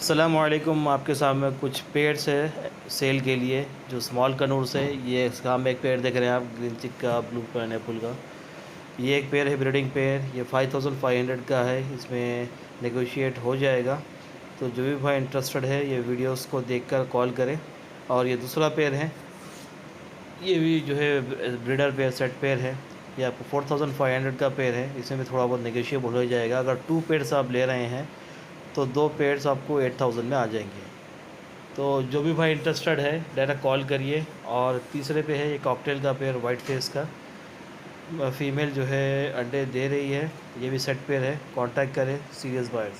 अस्सलामुअलैकुम। आपके सामने कुछ पेयर्स है सेल के लिए जो स्मॉल कनूर से। ये इसका हम एक पेड़ देख रहे हैं आप, ग्रीन चिक का, ब्लू पाइनएप्पल का। ये एक पेड़ है ब्रीडिंग पेड़, ये 5500 का है। इसमें नेगोशिएट हो जाएगा। तो जो भी भाई इंटरेस्टेड है ये वीडियोस को देखकर कॉल करें। और ये दूसरा पेड़ है, ये भी जो है ब्रीडर पेड़, सेट पेड़ है। ये आपको 4500 का पेड़ है। इसमें भी थोड़ा बहुत नेगोशिएबल हो जाएगा। अगर 2 पेड्स आप ले रहे हैं तो 2 पेड्स आपको 8000 में आ जाएंगे। तो जो भी भाई इंटरेस्टेड है डायरेक्ट कॉल करिए। और तीसरे पे है ये कॉकटेल का पेड़, वाइट फेस का। फीमेल जो है अंडे दे रही है। ये भी सेट पेड़ है। कांटेक्ट करें सीरियस बायर्स।